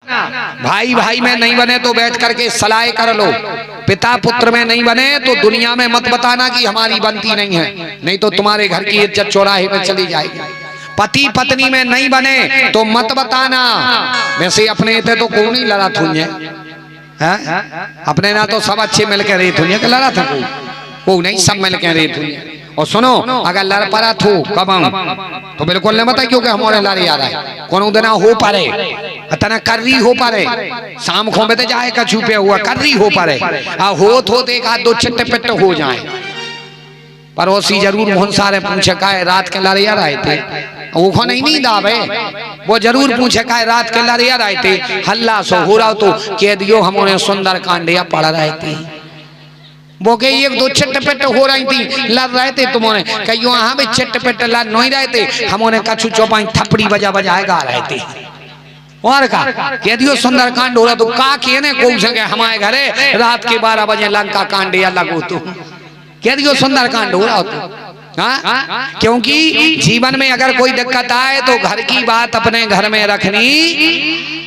भाई भाई में नहीं बने तो बैठ करके सलाह कर लो, पिता पुत्र में नहीं बने तो दुनिया में मत बताना कि हमारी बनती नहीं है, नहीं तो तुम्हारे घर की इज्जत चौराहे में चली जाएगी। पति पत्नी में नहीं बने तो मत बताना। वैसे अपने थे तो कौन नहीं लड़ा थूंजे, अपने ना तो सब अच्छे मिलकर रहे थूंजे, लड़ा था को नहीं, सब मिलकर रहे थूंजे। और सुनो, अगर लड़ पड़ा थू कब तो बिल्कुल नहीं बता, क्योंकि हमारे लड़ याद है कोनो दिन हो पारे तना कर रही हो पारे, शाम खो में तो जाए कछू पे हुआ कर रही हो पारे, हो एक हाथ दो चिट्टे पिट्टे हो जाए। पड़ोसी जरूर मोहन सारे पूछे का रात के लड़िया रहे थे, वो नहीं नींद आवे, वो जरूर पूछे का रात के लड़िया रहे थे, हल्ला सो हो रहा तो कह दियो हमने सुंदर कांडिया पढ़ रहे थे, वो के एक दो चिट्टे पिट्टे हो रही थी, लड़ रहे थे तुम्हारे कहियो हाँ भाई चिट्टे पिट्टे लड़ नहीं रहे थे, हमने कछु चौपाई थपड़ी बजाए गा रहे थे। और का कह दियो सुंदर कांड हो रहा तो का कहने को संगे हमारे घरे रात के 12 बजे लंका कांड या लगो तो कह दियो सुंदर कांड हो रहा तो। हाँ, क्योंकि जीवन में अगर कोई दिक्कत आए तो घर की बात अपने घर में रखनी,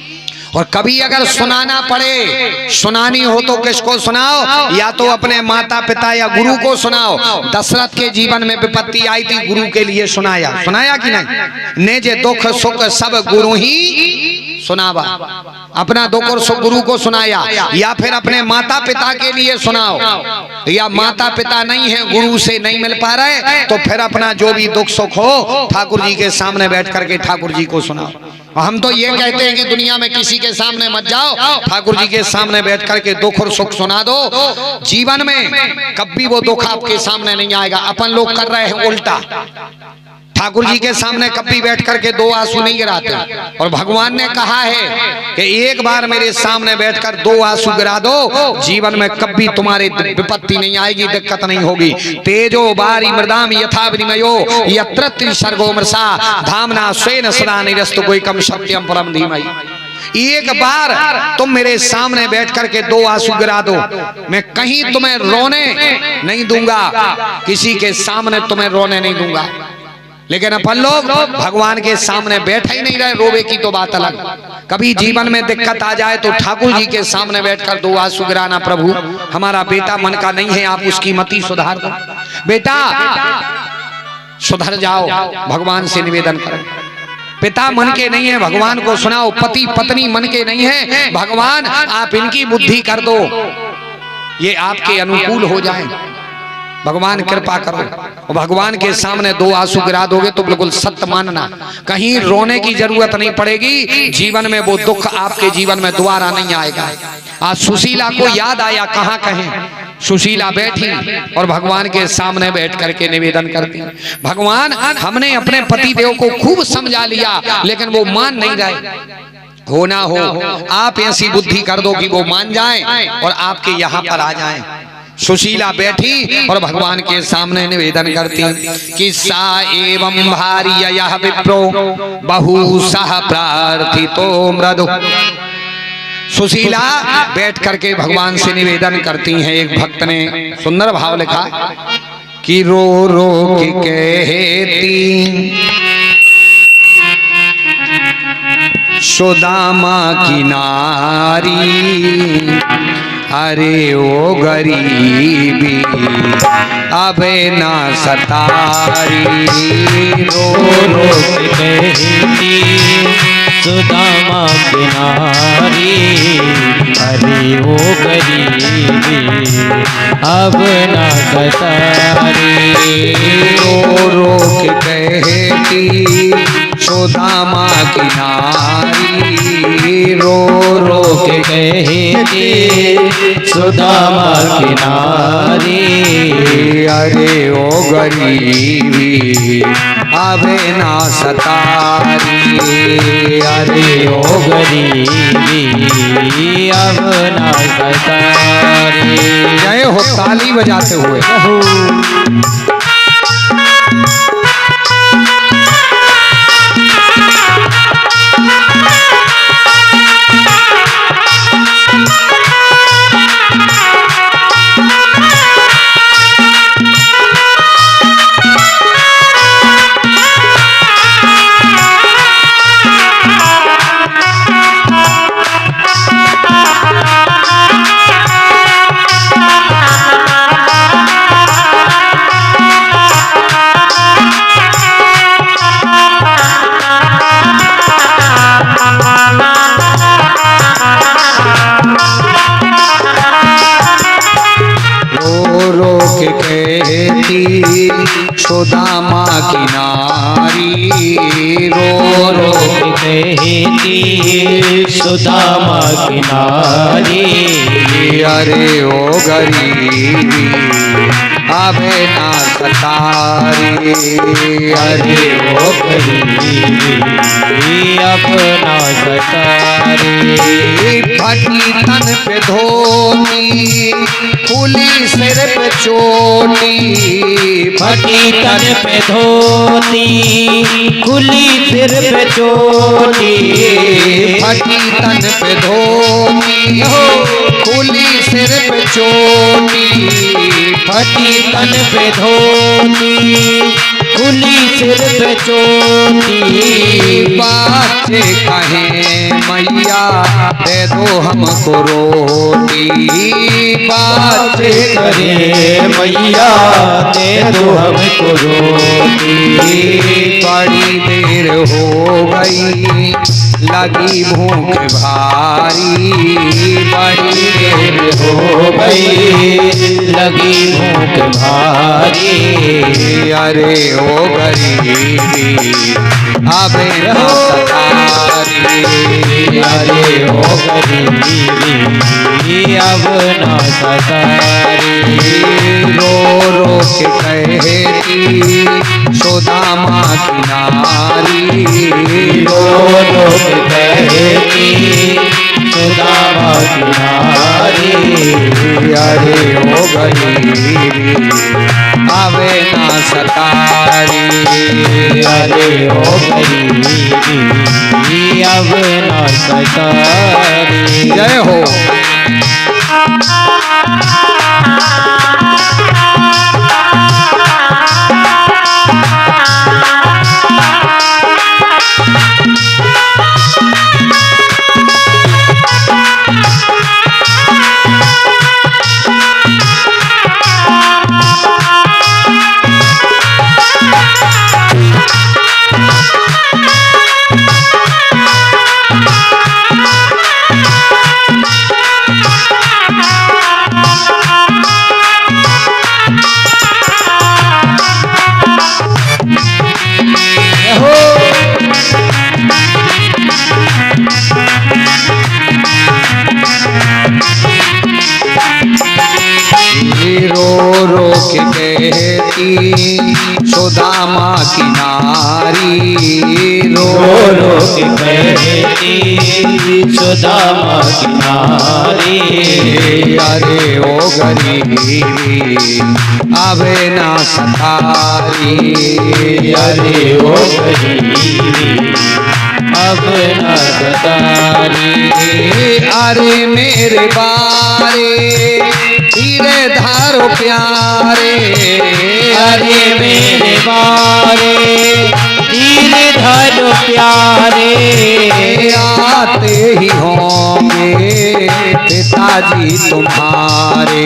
और कभी अगर सुनाना पड़े, सुनानी हो तो किसको सुनाओ, या तो अपने माता पिता या गुरु को सुनाओ। दशरथ के जीवन में विपत्ति आई थी, गुरु के लिए सुनाया, सुनाया कि नहीं, ने जे दुख सुख सब गुरु ही सुनावा, अपना दुख और सुख गुरु को सुनाया। या फिर अपने माता पिता के लिए सुनाओ, या माता पिता नहीं है, गुरु से नहीं मिल पा रहे, तो फिर अपना जो भी दुख सुख हो ठाकुर जी के सामने बैठ करके ठाकुर जी को सुनाओ। हम तो ये कहते हैं कि दुनिया में किसी के सामने मत जाओ, ठाकुर जी के सामने बैठ करके दुख और सुख सुना दो, जीवन में कभी वो दुख आपके सामने नहीं आएगा। अपन लोग कर रहे हैं उल्टा, ठाकुर जी के सामने कभी बैठ करके दो आंसू नहीं गिराते, और भगवान ने कहा है कि एक बार मेरे सामने बैठकर दो आंसू गिरा दो, जीवन में कभी तुम्हारी विपत्ति नहीं आएगी, दिक्कत नहीं होगी। तेजो बारी मृदाम यथा विनिमयो यत्र त्रिसर्गो मृषा धामना स्वेन सदा निरस्तु कोइकम सत्यम परम धीमहि। एक बार तुम मेरे सामने बैठ करके दो आंसू गिरा दो, मैं कहीं तुम्हें रोने नहीं दूंगा, किसी के सामने तुम्हें रोने नहीं दूंगा। लेकिन अपन लोग भगवान के सामने बैठे ही नहीं रहे, रोवे की तो बात अलग। कभी जीवन में दिक्कत आ जाए तो ठाकुर जी के सामने बैठकर दो आंसू गिराना, प्रभु हमारा बेटा मन का नहीं है, आप उसकी मति सुधार दो, बेटा सुधर जाओ, भगवान से निवेदन करो। पिता मन के नहीं है, भगवान को सुनाओ। पति पत्नी मन के नहीं है, भगवान आप इनकी बुद्धि कर दो, ये आपके अनुकूल हो जाए, भगवान कृपा करो। और भगवान के सामने दो आंसू गिरा दोगे तो बिल्कुल सत्य मानना, कहीं रोने की जरूरत नहीं पड़ेगी, जीवन में वो दुख आपके जीवन में दोबारा नहीं आएगा। आज सुशीला को याद आया, कहाँ कहें, सुशीला बैठी और भगवान के सामने बैठ करके निवेदन करती, भगवान हमने अपने पति देव को खूब समझा लिया लेकिन वो मान नहीं रहे, हो ना हो आप ऐसी बुद्धि कर दो कि वो मान जाएं और आपके यहाँ पर आ जाएं। सुशीला बैठी और भगवान के सामने निवेदन करती कि सा एवं भार्य यह विप्रो बहु सह प्रार्थितो मृदु। सुशीला बैठ करके भगवान से निवेदन करती हैं। एक भक्त ने सुंदर भाव लिखा कि रो रो के कहती सुदामा की नारी, अरे ओ गरीबी अबे ना सतारी, रो रो के कहती सुदामा की नारी, अरे ओ गरीबी अब ना सतारी, रो रो के कहती सुदामा की नारी, रो रो के कहती सुदामा की नारी, अरे ओ गरीबी अबे ना सतारी, अरे ओ गरीबी अब ना सतारी। जय हो ताली बजाते हुए। कहती सुदामा की नारी रो रो के कहती सुदामा की नारी अरे ओ गरीबी आवे ना सतारी अरे ओ गरीबी अपना सतारी फटी तन पे धोती खुली सिर पे चोटी फटी तन पे धोती खुली सिर पे चोटी फटी तन पे धोती खुली सिर पे चोटी फटी तन पे धोती खुली सिर पे चोटी बच्चे कहें मैया दे दो हमको रोटी बच्चे करे मैया दे दो हमको रोटी बड़ी देर हो गई लगी भूख भारी बड़ी देर हो गई लगी भूख भारी अरे ओ गरीबी आवे ना सतारी अरे ओ गरीबी अब ना सतारी रो रो के कहती सुदामा की नारी रो रो के कहती सुदामा की नारी अरे ओ गरीबी आवे ना सतारी अरे ओ गरीबी अब ना सतारी जय हो रो रो के कहती सुदामा की नारी रो रो के कहती सुदामा की नारी अरे ओ गरीबी आवे ना सतारी अरे ओ गरीबी अब ना सतारी अरे मेरे बारे धीरे धारो प्यारे अरे मेरे बारे धीरे धरो प्यारे आते ही होंगे पिताजी तुम्हारे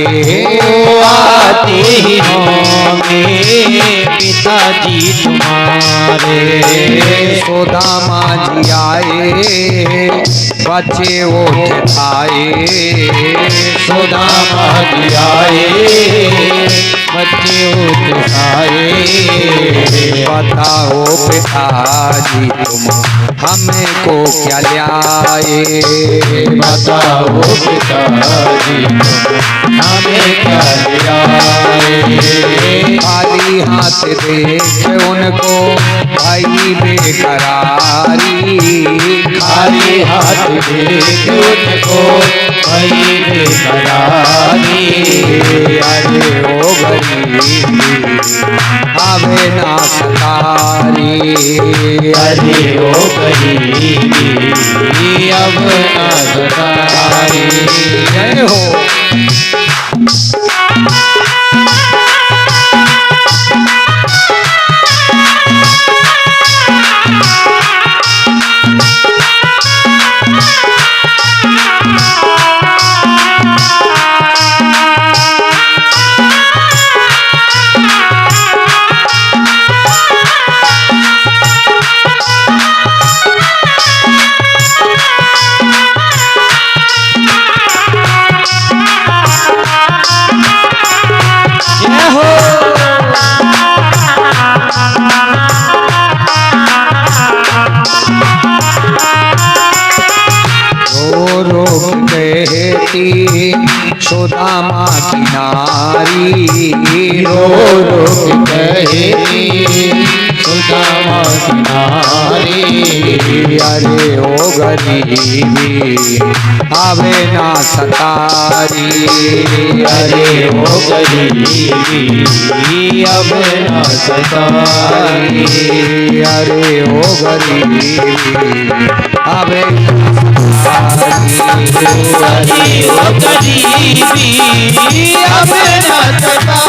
आते ही होंगे पिताजी तुम्हारे सुदामा जी आए बच्चे उठ आए सुदामा जी आए बच्चे उठाए बताओ पिताजी तुम हमें को क्या लाए बताओ पिताजी हमें क्या लाए खाली हाथ देख उनको भाई बेकरारी खाली हाथ देख उनको भाई बेकरारी अरे ओ गरीबी आवे ना सतारी अरे ओ गरीबी अब ना सतारी जय हो कहती सुदामा की नारी रो रो के कहती सुदामा की नारी अरे ओ गरीबी आवे ना सतारी अरे ओ गरीबी अब न सतारी अरे ओ गरीबी आवे अरे ओ गरीबी अब न सतारी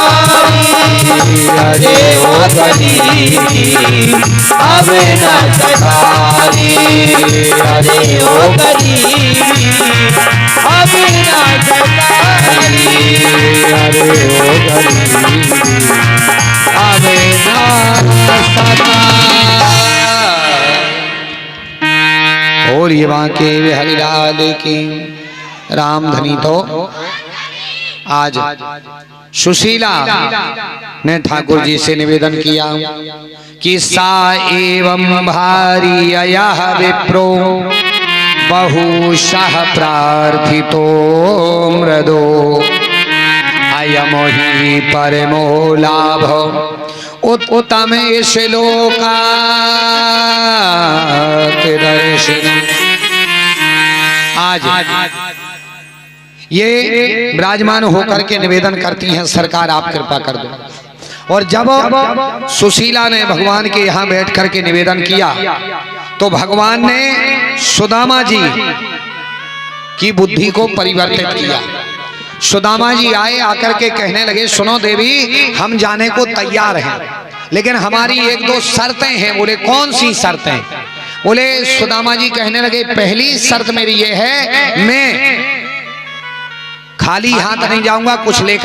अरे ओ गरीबी अब न सतारी अरे ओ गरीबी अब न सतारी अरे ओ गरीबी आवे ना सतारी। और ये बांके हरिलाल की रामधनी तो आज सुशीला ने ठाकुर जी से निवेदन किया कि सा एवं भारी अयः विप्रो बहुशः प्रार्थितो मृदो अयम ही परमो लाभ उत्तम श्लोकात् दर्शनम्। आज ये विराजमान होकर के निवेदन करती हैं, सरकार आप कृपा कर दो। और जब सुशीला ने भगवान के यहाँ बैठ करके निवेदन किया तो भगवान ने सुदामा जी की बुद्धि को परिवर्तित किया। सुदामा जी आए, आकर के कहने लगे सुनो देवी, हम जाने को तैयार हैं, लेकिन हमारी एक दो शर्तें हैं। बोले कौन सी शर्तें? बोले सुदामा जी कहने लगे पहली शर्त मेरी ये है, मैं खाली हाथ नहीं जाऊंगा, कुछ लेकर